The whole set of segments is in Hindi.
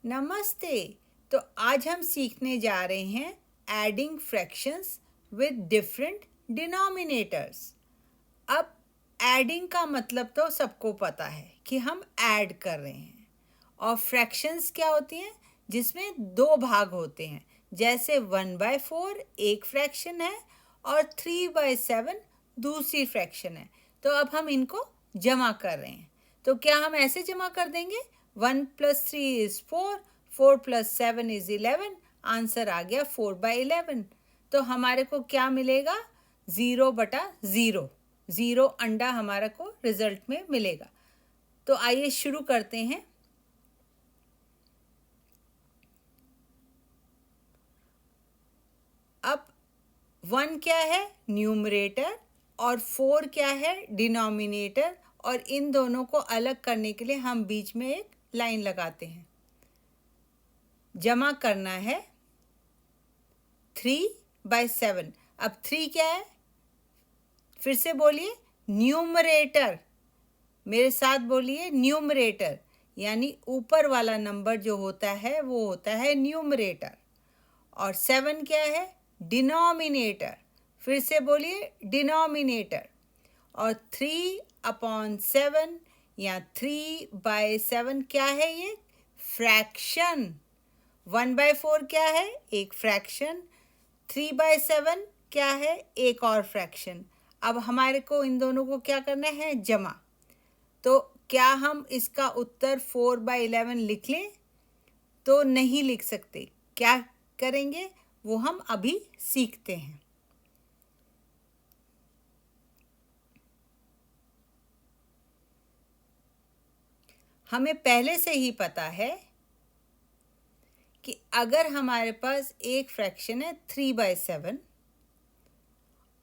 नमस्ते। तो आज हम सीखने जा रहे हैं adding fractions with different denominators. अब एडिंग का मतलब तो सबको पता है कि हम ऐड कर रहे हैं। और फ्रैक्शंस क्या होती हैं? जिसमें दो भाग होते हैं। जैसे 1/4 एक फ्रैक्शन है और 3/7 दूसरी फ्रैक्शन है। तो अब हम इनको जमा कर रहे हैं। तो क्या हम ऐसे जमा कर देंगे? 1 + 3 इज़ 4, 4 + 7 इज़ 11। आंसर आ गया 4/11। तो हमारे को क्या मिलेगा? 0/0। 0 अंडा हमारे को रिजल्ट में मिलेगा। तो आइए शुरू करते हैं। अब 1 क्या है? न्यूमरेटर। और 4 क्या है? डिनोमिनेटर। और इन दोनों को अलग करने के लिए हम बीच में एक लाइन लगाते हैं। जमा करना है 3/7। अब 3 क्या है? फिर से बोलिए, न्यूमरेटर। मेरे साथ बोलिए, न्यूमरेटर। यानी ऊपर वाला नंबर जो होता है वो होता है न्यूमरेटर। और 7 क्या है? डिनोमिनेटर। फिर से बोलिए, डिनोमिनेटर। और 3/7 या 3/7 क्या है? ये फ्रैक्शन। 1/4 क्या है? एक फ्रैक्शन। 3/7 क्या है? एक और फ्रैक्शन। अब हमारे को इन दोनों को क्या करना है? जमा। तो क्या हम इसका उत्तर 4/11 लिख लें? तो नहीं लिख सकते। क्या करेंगे वो हम अभी सीखते हैं। हमें पहले से ही पता है कि अगर हमारे पास एक फ्रैक्शन है 3/7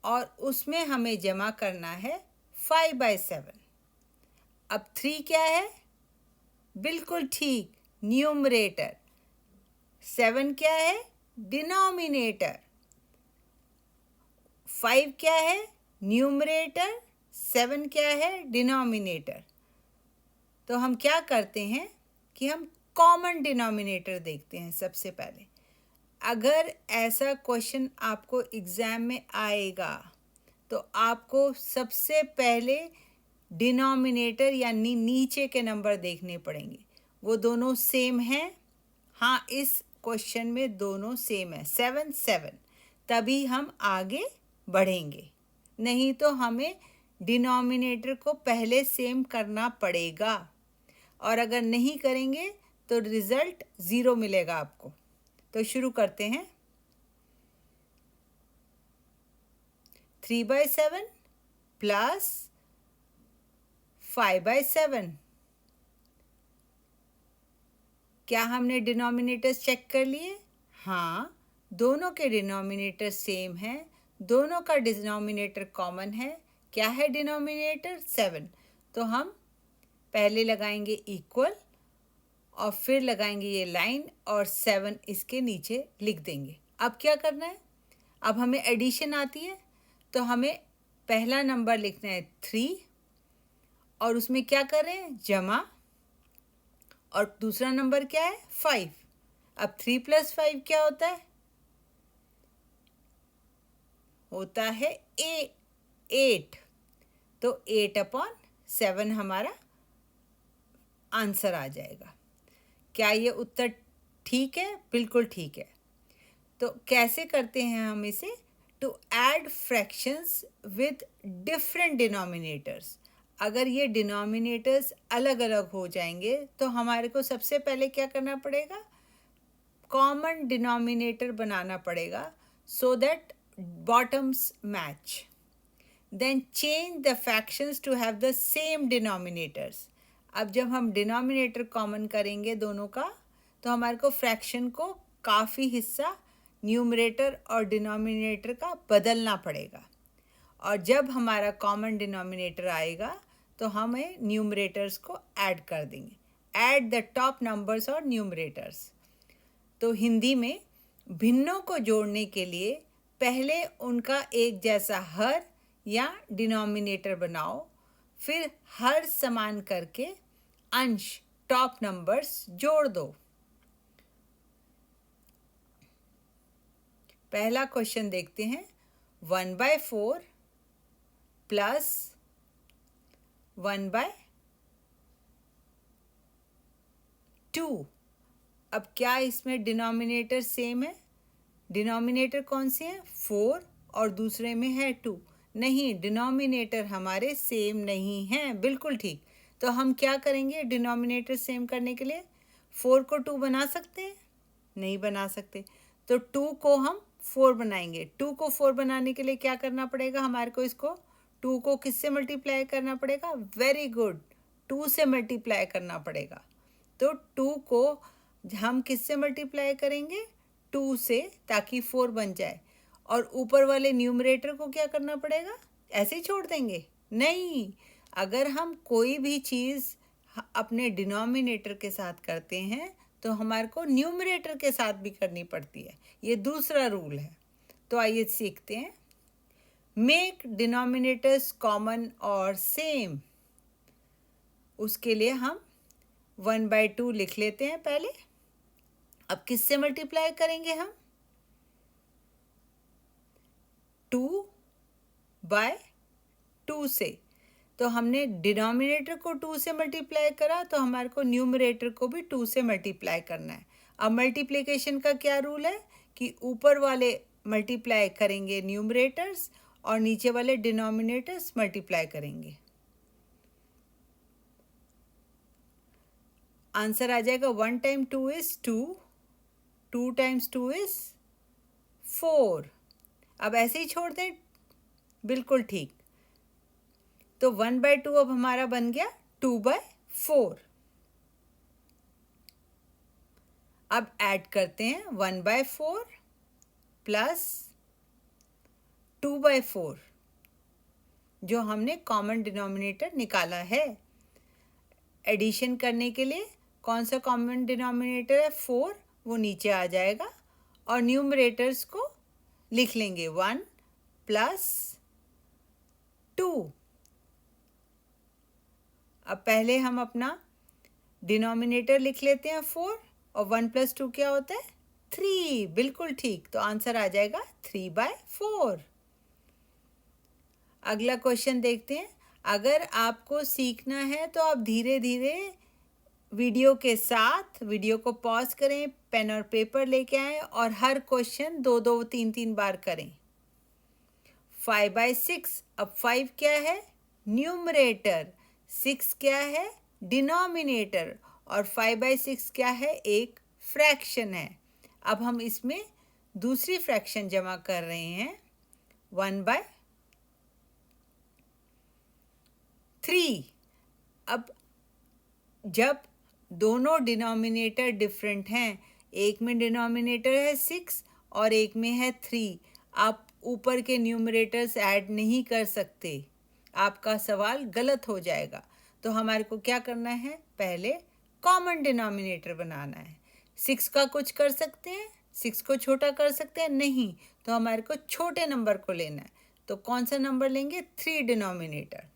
और उसमें हमें जमा करना है 5/7। अब 3 क्या है? बिल्कुल ठीक, न्यूमरेटर। 7 क्या है? डिनोमिनेटर। 5 क्या है? न्यूमरेटर। 7 क्या है? डिनोमिनेटर। तो हम क्या करते हैं कि हम कॉमन डिनोमिनेटर देखते हैं सबसे पहले। अगर ऐसा क्वेश्चन आपको एग्ज़ाम में आएगा तो आपको सबसे पहले डिनोमिनेटर यानी नीचे के नंबर देखने पड़ेंगे। वो दोनों सेम हैं? हाँ, इस क्वेश्चन में दोनों सेम है, 7 7। तभी हम आगे बढ़ेंगे। नहीं तो हमें डिनोमिनेटर को पहले सेम करना पड़ेगा। और अगर नहीं करेंगे तो रिज़ल्ट 0 मिलेगा आपको। तो शुरू करते हैं। 3/7 प्लस 5/7। क्या हमने डिनोमिनेटर्स चेक कर लिए? हाँ, दोनों के डिनोमिनेटर सेम हैं। दोनों का डिनोमिनेटर कॉमन है। क्या है डिनोमिनेटर? 7। तो हम पहले लगाएंगे इक्वल और फिर लगाएंगे ये लाइन और 7 इसके नीचे लिख देंगे। अब क्या करना है? अब हमें एडिशन आती है। तो हमें पहला नंबर लिखना है 3 और उसमें क्या कर रहे हैं? जमा। और दूसरा नंबर क्या है? 5। अब 3 + 5 क्या होता है? होता है 8। तो 8/7 हमारा आंसर आ जाएगा। क्या ये उत्तर ठीक है? बिल्कुल ठीक है। तो कैसे करते हैं हम इसे? To add fractions with different denominators. अगर ये डिनोमिनेटर्स अलग अलग हो जाएंगे तो हमारे को सबसे पहले क्या करना पड़ेगा? कॉमन डिनोमिनेटर बनाना पड़ेगा so that bottoms match. Then change the fractions to have the same denominators. अब जब हम डिनोमिनेटर कॉमन करेंगे दोनों का तो हमारे को फ्रैक्शन को काफ़ी हिस्सा न्यूमरेटर और डिनोमिनेटर का बदलना पड़ेगा। और जब हमारा कॉमन डिनोमिनेटर आएगा तो हमें न्यूमरेटर्स को ऐड कर देंगे। ऐड द टॉप नंबर्स और न्यूमरेटर्स। तो हिंदी में भिन्नों को जोड़ने के लिए पहले उनका एक जैसा हर या डिनोमिनेटर बनाओ, फिर हर समान करके अंश टॉप नंबर्स जोड़ दो। पहला क्वेश्चन देखते हैं। 1/4 प्लस 1/2। अब क्या इसमें डिनोमिनेटर सेम है? डिनोमिनेटर कौन से हैं? 4 और दूसरे में है 2। नहीं, डिनोमिनेटर हमारे सेम नहीं हैं। बिल्कुल ठीक। तो हम क्या करेंगे डिनोमिनेटर सेम करने के लिए? 4 को 2 बना सकते हैं? नहीं बना सकते। तो 2 को हम 4 बनाएंगे। 2 को 4 बनाने के लिए क्या करना पड़ेगा हमारे को? इसको 2 को किससे मल्टीप्लाई करना पड़ेगा? वेरी गुड, 2 से मल्टीप्लाई करना पड़ेगा। तो 2 को हम किससे मल्टीप्लाई करेंगे? 2 से, ताकि 4 बन जाए। और ऊपर वाले न्यूमरेटर को क्या करना पड़ेगा? ऐसे ही छोड़ देंगे? नहीं, अगर हम कोई भी चीज़ अपने डिनोमिनेटर के साथ करते हैं तो हमारे को न्यूमरेटर के साथ भी करनी पड़ती है। ये दूसरा रूल है। तो आइए सीखते हैं। मेक डिनोमिनेटर्स कॉमन और सेम। उसके लिए हम 1/2 लिख लेते हैं पहले। अब किससे मल्टीप्लाई करेंगे हम? 2/2 से। तो हमने डिनोमिनेटर को 2 से मल्टीप्लाई करा, तो हमारे को न्यूमरेटर को भी 2 से मल्टीप्लाई करना है। अब मल्टीप्लिकेशन का क्या रूल है कि ऊपर वाले मल्टीप्लाई करेंगे न्यूमरेटर्स और नीचे वाले डिनोमिनेटर्स मल्टीप्लाई करेंगे। आंसर आ जाएगा 1 टाइम 2 इज 2, 2 टाइम्स 2 इज 4। अब ऐसे ही छोड़ दें? बिल्कुल ठीक। तो 1/2 अब हमारा बन गया 2/4। अब ऐड करते हैं 1/4 प्लस 2/4, जो हमने कॉमन डिनोमिनेटर निकाला है। एडिशन करने के लिए कौन सा कॉमन डिनोमिनेटर है? 4, वो नीचे आ जाएगा। और न्यूमरेटर्स को लिख लेंगे 1 प्लस 2। अब पहले हम अपना डिनोमिनेटर लिख लेते हैं 4, और 1 + 2 क्या होता है? 3। बिल्कुल ठीक। तो आंसर आ जाएगा 3/4। अगला क्वेश्चन देखते हैं। अगर आपको सीखना है तो आप धीरे धीरे वीडियो के साथ वीडियो को पॉज करें, पेन और पेपर लेके आएं और हर क्वेश्चन 2-2, 3-3 बार करें। 5/6। अब 5 क्या है? न्यूमरेटर। 6 क्या है? डिनोमिनेटर। और 5/6 क्या है? एक फ्रैक्शन है। अब हम इसमें दूसरी फ्रैक्शन जमा कर रहे हैं, 1/3। अब जब दोनों डिनोमिनेटर डिफरेंट हैं, एक में डिनोमिनेटर है 6 और एक में है 3, आप ऊपर के न्यूमरेटर्स ऐड नहीं कर सकते। आपका सवाल गलत हो जाएगा। तो हमारे को क्या करना है? पहले कॉमन डिनोमिनेटर बनाना है। 6 का कुछ कर सकते हैं? 6 को छोटा कर सकते हैं? नहीं। तो हमारे को छोटे नंबर को लेना है। तो कौन सा नंबर लेंगे? 3 डिनोमिनेटर।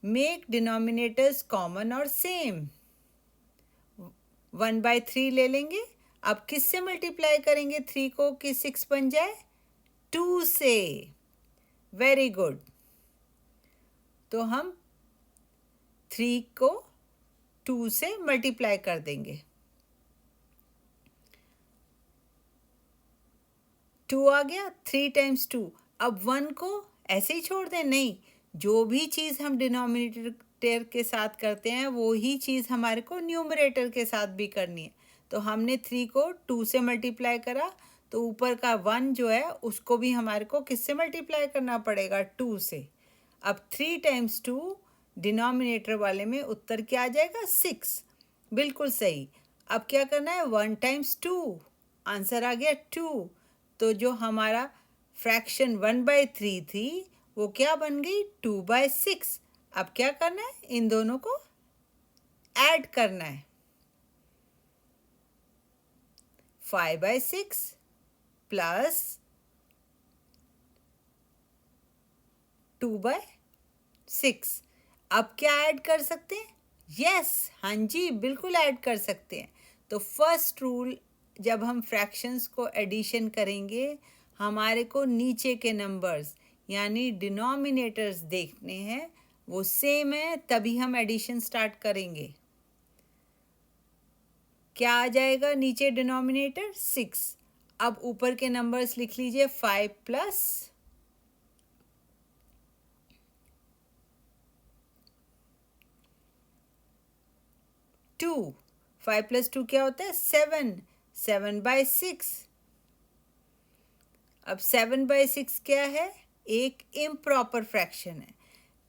मेक डिनोमिनेटर्स कॉमन और सेम। 1/3 ले लेंगे। अब किससे मल्टीप्लाई करेंगे 3 को कि 6 बन जाए? 2 से। Very good. तो हम 3 को 2 से मल्टीप्लाई कर देंगे। 2 आ गया। 3 टाइम्स 2। अब 1 को ऐसे ही छोड़ दें? नहीं, जो भी चीज़ हम डिनोमिनेटर के साथ करते हैं वो ही चीज़ हमारे को न्यूमरेटर के साथ भी करनी है। तो हमने 3 को 2 से मल्टीप्लाई करा, तो ऊपर का 1 जो है उसको भी हमारे को किससे मल्टीप्लाई करना पड़ेगा? 2 से। अब 3 टाइम्स 2, डिनोमिनेटर वाले में उत्तर क्या आ जाएगा? 6। बिल्कुल सही। अब क्या करना है? 1 टाइम्स 2, आंसर आ गया 2। तो जो हमारा फ्रैक्शन 1/3 थी वो क्या बन गई? 2/6। अब क्या करना है? इन दोनों को ऐड करना है। 5/6 प्लस 2/6। अब क्या ऐड कर सकते हैं? यस, हाँ जी, बिल्कुल ऐड कर सकते हैं। तो फर्स्ट रूल जब हम फ्रैक्शंस को एडिशन करेंगे हमारे को नीचे के नंबर्स यानी डिनोमिनेटर्स देखने हैं, वो सेम है, तभी हम एडिशन स्टार्ट करेंगे। क्या आ जाएगा नीचे डिनोमिनेटर? 6। अब ऊपर के नंबर्स लिख लीजिए, 5 प्लस 2। 5 प्लस 2 क्या होता है? 7। 7/6। अब 7/6 क्या है? एक इम्प्रॉपर फ्रैक्शन है।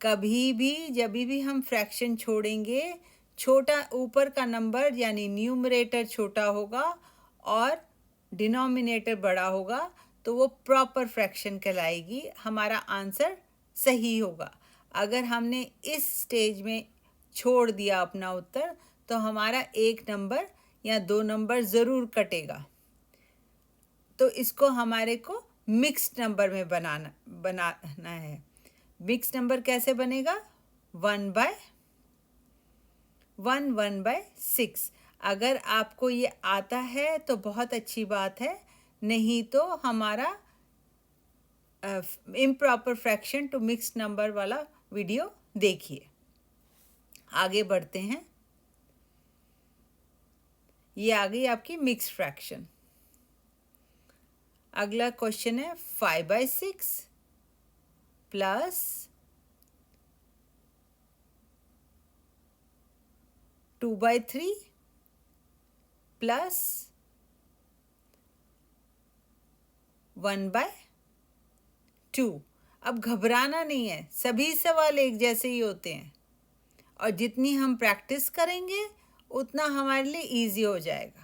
कभी भी जब भी हम फ्रैक्शन छोड़ेंगे, छोटा ऊपर का नंबर यानी न्यूमरेटर छोटा होगा और डिनोमिनेटर बड़ा होगा तो वो प्रॉपर फ्रैक्शन कहलाएगी, हमारा आंसर सही होगा। अगर हमने इस स्टेज में छोड़ दिया अपना उत्तर तो हमारा एक नंबर या दो नंबर ज़रूर कटेगा। तो इसको हमारे को मिक्स्ड नंबर में बनाना है। मिक्स्ड नंबर कैसे बनेगा? 1/6। अगर आपको ये आता है तो बहुत अच्छी बात है, नहीं तो हमारा improper fraction to mixed number वाला वीडियो देखिए। आगे बढ़ते हैं। ये आ गई आपकी मिक्स्ड फ्रैक्शन। अगला क्वेश्चन है 5/6 प्लस 2/3 प्लस 1/2। अब घबराना नहीं है, सभी सवाल एक जैसे ही होते हैं और जितनी हम प्रैक्टिस करेंगे उतना हमारे लिए इजी हो जाएगा।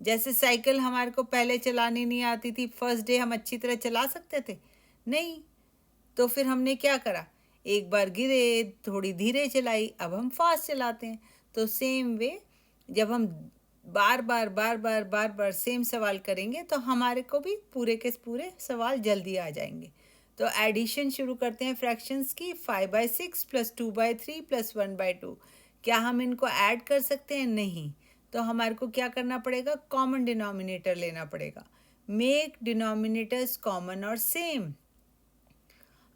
जैसे साइकिल हमारे को पहले चलानी नहीं आती थी, फर्स्ट डे हम अच्छी तरह चला सकते थे नहीं, तो फिर हमने क्या करा, एक बार गिरे, थोड़ी धीरे चलाई, अब हम फास्ट चलाते हैं। तो सेम वे जब हम बार बार सेम सवाल करेंगे तो हमारे को भी पूरे के पूरे सवाल जल्दी आ जाएंगे। तो एडिशन शुरू करते हैं फ्रैक्शंस की। 5/6 प्लस 2/3 प्लस 1/2। क्या हम इनको ऐड कर सकते हैं? नहीं। तो हमारे को क्या करना पड़ेगा? कॉमन डिनोमिनेटर लेना पड़ेगा। मेक डिनोमिनेटर्स कॉमन और सेम।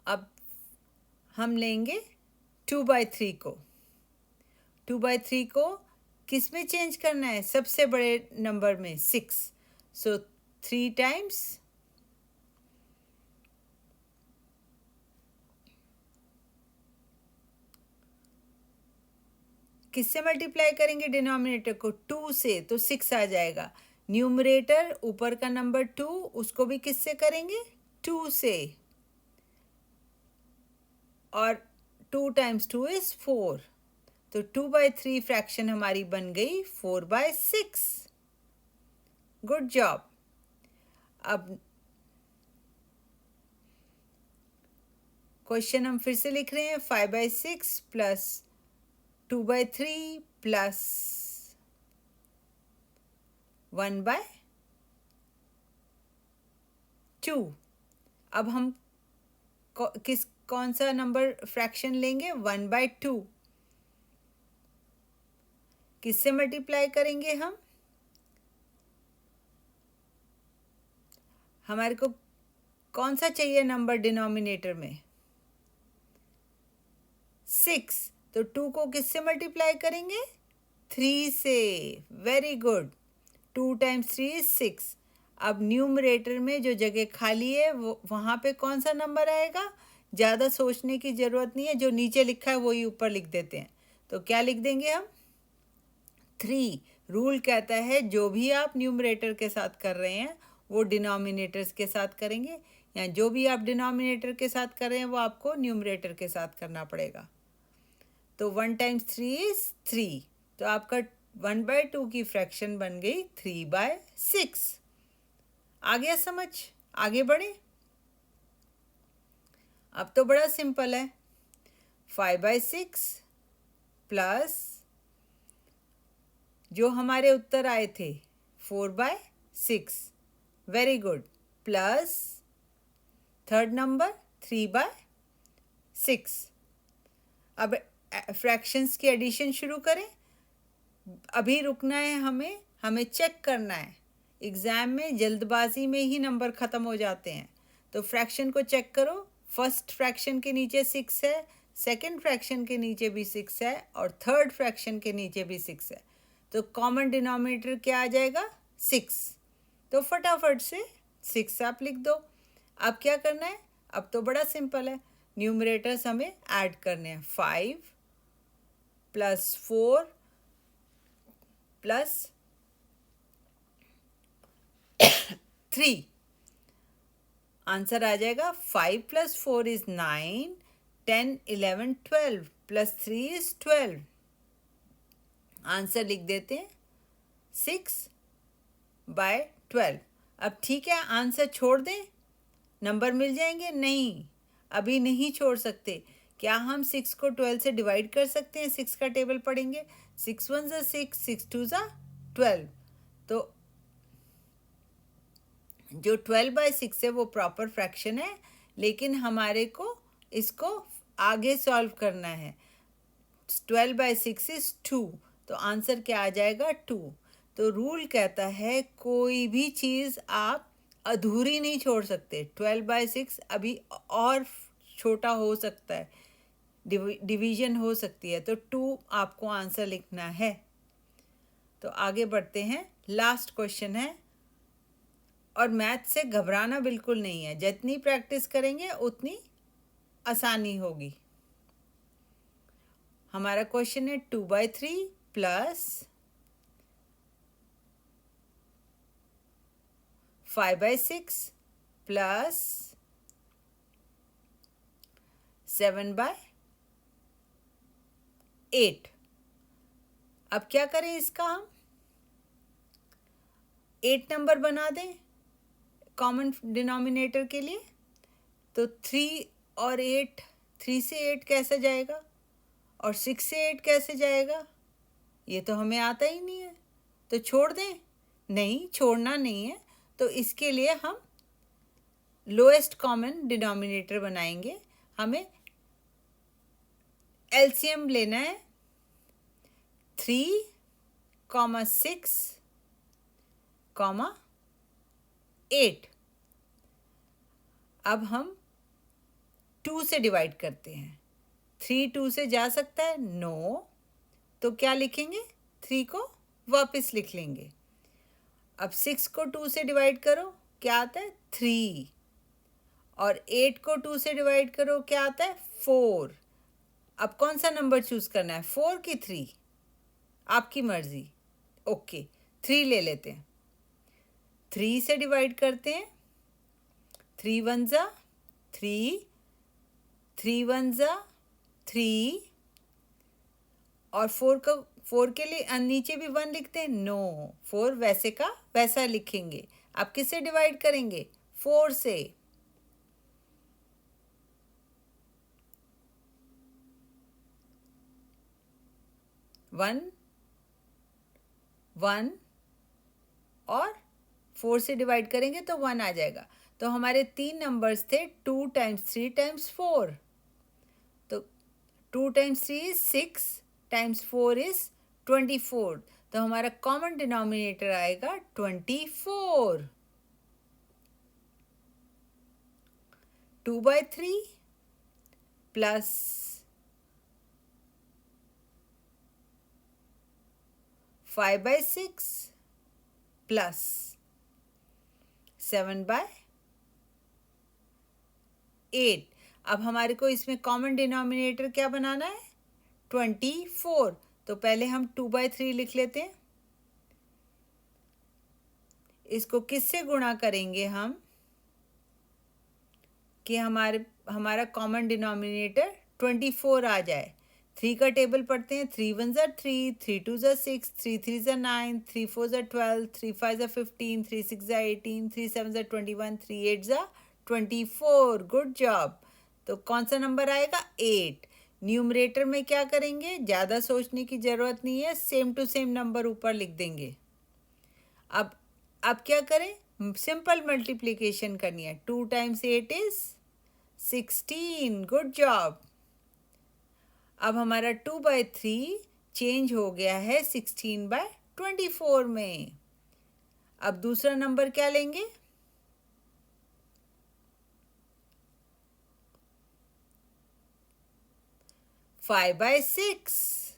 अब हम लेंगे 2/3 को। 2/3 को किस में चेंज करना है? सबसे बड़े नंबर में, 6। सो 3 टाइम्स किससे मल्टीप्लाई करेंगे डिनोमिनेटर को? 2 से, तो 6 आ जाएगा। न्यूमरेटर ऊपर का नंबर 2, उसको भी किससे करेंगे? 2 से। और 2 टाइम्स 2 इज 4। तो 2/3 फ्रैक्शन हमारी बन गई 4/6। Good job. अब क्वेश्चन हम फिर से लिख रहे हैं। 5/6 प्लस 2/3 प्लस 1/2। अब हम कौन सा नंबर फ्रैक्शन लेंगे? 1/2। किससे मल्टीप्लाई करेंगे हम? हमारे को कौन सा चाहिए नंबर डिनोमिनेटर में? 6। तो 2 को किससे मल्टीप्लाई करेंगे? 3 से। Very good. 2 times 3 is 6। अब न्यूमरेटर में जो जगह खाली है वो वहाँ पे कौन सा नंबर आएगा? ज़्यादा सोचने की ज़रूरत नहीं है, जो नीचे लिखा है वही ऊपर लिख देते हैं। तो क्या लिख देंगे हम? 3। रूल कहता है जो भी आप न्यूमरेटर के साथ कर रहे हैं वो डिनोमिनेटर्स के साथ करेंगे, या जो भी आप डिनोमिनेटर के साथ कर रहे हैं वो आपको न्यूमरेटर के साथ करना पड़ेगा। तो 1 टाइम्स 3 इज 3। तो आपका 1/2 की फ्रैक्शन बन गई 3/6। आ गया समझ? आगे बढ़े। अब तो बड़ा सिंपल है। 5/6 प्लस जो हमारे उत्तर आए थे 4/6, very good, plus third number 3/6। अब फ्रैक्शंस की एडिशन शुरू करें। अभी रुकना है, हमें चेक करना है एग्ज़ाम में जल्दबाजी में ही नंबर ख़त्म हो जाते हैं। तो फ्रैक्शन को चेक करो, फर्स्ट फ्रैक्शन के नीचे 6 है, सेकंड फ्रैक्शन के नीचे भी 6 है और थर्ड फ्रैक्शन के नीचे भी 6 है। तो कॉमन डिनोमिनेटर क्या आ जाएगा? 6। तो फटाफट से 6 आप लिख दो। अब क्या करना है? अब तो बड़ा सिंपल है, न्यूमरेटर्स हमें ऐड करने हैं। 5 + 4 + 3, आंसर आ जाएगा 5 + 4 is 9, 10 11 12 + 3 is 12। आंसर लिख देते हैं 6/12। अब ठीक है, आंसर छोड़ दें, नंबर मिल जाएंगे? नहीं, अभी नहीं छोड़ सकते। क्या हम 6 को 12 से डिवाइड कर सकते हैं? 6 का टेबल पढ़ेंगे। 6 1 ज़ा 6, 6 2 ज़ा 12। तो जो 12/6 है वो प्रॉपर फ्रैक्शन है, लेकिन हमारे को इसको आगे सॉल्व करना है। 12/6 इज 2, तो आंसर क्या आ जाएगा? 2। तो रूल कहता है कोई भी चीज़ आप अधूरी नहीं छोड़ सकते। 12/6 अभी और छोटा हो सकता है, डिवीजन हो सकती है, तो 2 आपको आंसर लिखना है। तो आगे बढ़ते हैं, लास्ट क्वेश्चन है। और मैथ से घबराना बिल्कुल नहीं है, जितनी प्रैक्टिस करेंगे उतनी आसानी होगी। हमारा क्वेश्चन है 2/3 + 5/6 + 7/8। अब क्या करें इसका? हम 8 नंबर बना दें कॉमन डिनोमिनेटर के लिए। तो 3 और 8, 3 से 8 कैसे जाएगा और 6 से 8 कैसे जाएगा? ये तो हमें आता ही नहीं है, तो छोड़ दें? नहीं, छोड़ना नहीं है। तो इसके लिए हम लोएस्ट कॉमन डिनोमिनेटर बनाएंगे। हमें एलसीएम लेना है 3, 6, 8। अब हम 2 से डिवाइड करते हैं। 3 2 से जा सकता है? नो। तो क्या लिखेंगे? 3 को वापस लिख लेंगे। अब 6 को 2 से डिवाइड करो, क्या आता है? 3। और 8 को 2 से डिवाइड करो, क्या आता है? 4। अब कौन सा नंबर चूज करना है, 4 की 3? आपकी मर्जी। ओके, 3 ले लेते हैं। 3 से डिवाइड करते हैं। 3 1 ज़ा 3, 3 1 ज़ा 3। और 4 के लिए नीचे भी 1 लिखते हैं? नो, 4 वैसे का वैसा लिखेंगे। आप किससे डिवाइड करेंगे? 4 से। 1 1 और 4 से डिवाइड करेंगे तो 1 आ जाएगा। तो हमारे 3 नंबर्स थे, 2 × 3 × 4। तो 2 × 3 is 6 × 4 is 24। तो हमारा कॉमन डिनोमिनेटर आएगा 24। 2/3 + 5/6 + 7/8। अब हमारे को इसमें कॉमन डिनोमिनेटर क्या बनाना है? 24। तो पहले हम 2/3 लिख लेते हैं। इसको किससे गुणा करेंगे हम कि हमारा कॉमन डिनोमिनेटर 24 आ जाए? 3 का टेबल पढ़ते हैं। 3 1 ज़ा 3, 3 2 ज़ा 6, 3 3 ज़ा 9, 3 4 ज़ा 12, 3 5 ज़ा 15, 3 6 ज़ा 18, 3 7 ज़ा 21, 3 8 ज़ा 24। Good job. तो कौन सा नंबर आएगा? 8। न्यूमरेटर में क्या करेंगे? ज़्यादा सोचने की ज़रूरत नहीं है, सेम टू सेम नंबर ऊपर लिख देंगे। अब क्या करें? सिंपल मल्टीप्लिकेशन करनी है। 2 × 8 is 16। Good job. अब हमारा 2/3 चेंज हो गया है 16/24 में। अब दूसरा नंबर क्या लेंगे? 5/6।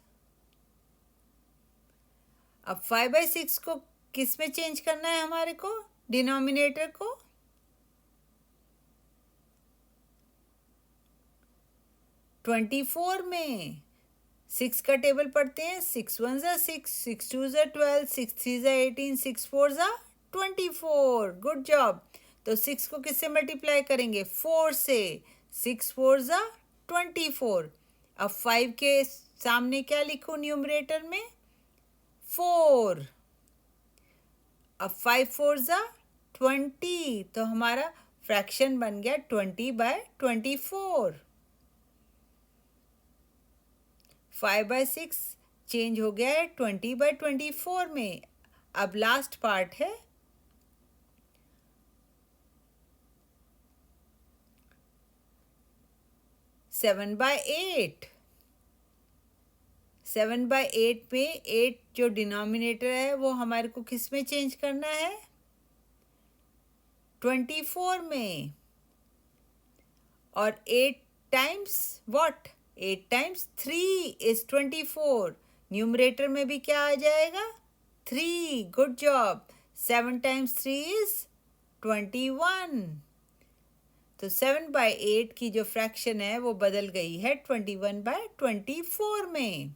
अब 5/6 को किस में चेंज करना है हमारे को? डिनोमिनेटर को 24 में। 6 का टेबल पढ़ते हैं। 6 1 ज़ा 6, 6 2 ज़ा 12, 6 3 ज़ा 18, 6 4 ज़ा 24। Good job. तो 6 को किससे मल्टीप्लाई करेंगे? 4 से। 6 4 ज़ा 24। अब 5 के सामने क्या लिखूं न्यूमरेटर में? 4। अब 5 4 ज़ा 20, तो हमारा फ्रैक्शन बन गया 20/24। 5/6 चेंज हो गया है 20/24 में। अब लास्ट पार्ट है 7/8। 7/8 में 8 जो डिनोमिनेटर है वो हमारे को किस में चेंज करना है? 24 में। और 8 times what? 8 times 3 is 24। Numerator में भी क्या आ जाएगा? 3। Good job. 7 times 3 is 21। तो 7/8 की जो फ्रैक्शन है वो बदल गई है 21/24 में।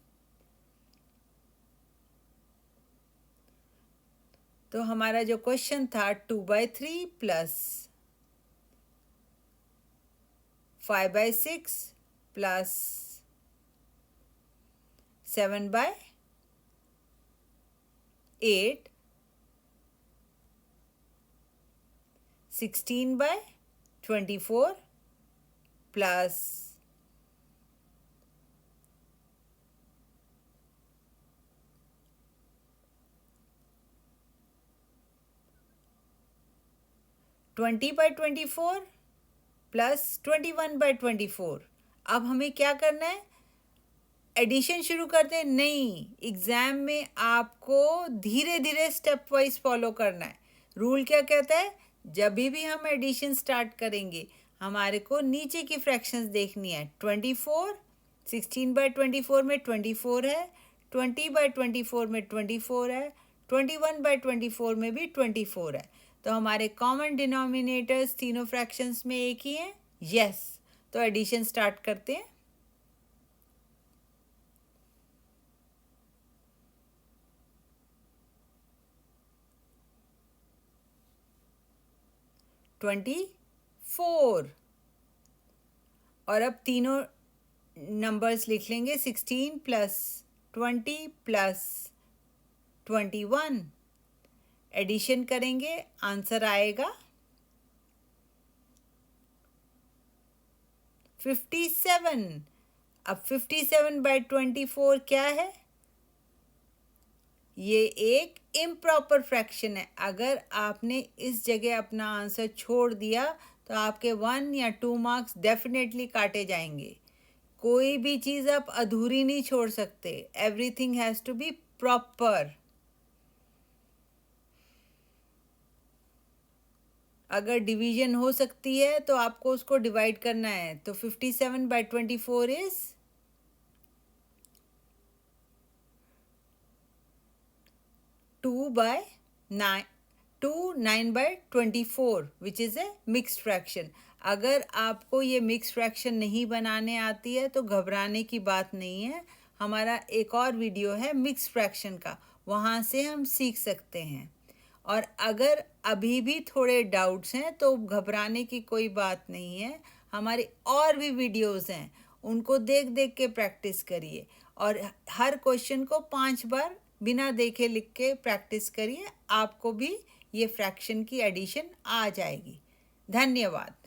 तो हमारा जो क्वेश्चन था 2/3 प्लस 5/6 प्लस 7/8 16/24 प्लस 20/24 प्लस 21/24। अब हमें क्या करना है? एडिशन शुरू करते हैं? नहीं, एग्ज़ाम में आपको धीरे धीरे स्टेप वाइज फॉलो करना है। रूल क्या कहता है? जब भी हम एडिशन स्टार्ट करेंगे हमारे को नीचे की फ्रैक्शंस देखनी है। 24, 16/24 में 24 है, 20/24 में 24 है, 21/24 में भी 24 है। तो हमारे कॉमन डिनोमिनेटर्स तीनों फ्रैक्शंस में एक ही हैं। यस, तो एडिशन स्टार्ट करते हैं। 24 और अब तीनों नंबर्स लिख लेंगे। 16 प्लस 20 प्लस 21 एडिशन करेंगे, आंसर आएगा 57। अब 57/24 क्या है? ये एक इम्प्रॉपर फ्रैक्शन है। अगर आपने इस जगह अपना आंसर छोड़ दिया तो आपके 1 या 2 मार्क्स डेफिनेटली काटे जाएंगे। कोई भी चीज़ आप अधूरी नहीं छोड़ सकते। Everything has to be proper. अगर डिवीजन हो सकती है तो आपको उसको डिवाइड करना है। तो 57/24 is 9/24 which is a mixed fraction. अगर आपको ये मिक्स्ड फ्रैक्शन नहीं बनाने आती है तो घबराने की बात नहीं है। हमारा एक और वीडियो है मिक्स्ड फ्रैक्शन का, वहाँ से हम सीख सकते हैं। और अगर अभी भी थोड़े डाउट्स हैं तो घबराने की कोई बात नहीं है। हमारी और भी वीडियोस हैं, उनको देख देख के प्रैक्टिस करिए और हर क्वेश्चन को 5 बार बिना देखे लिख के प्रैक्टिस करिए। आपको भी ये फ्रैक्शन की एडिशन आ जाएगी। धन्यवाद।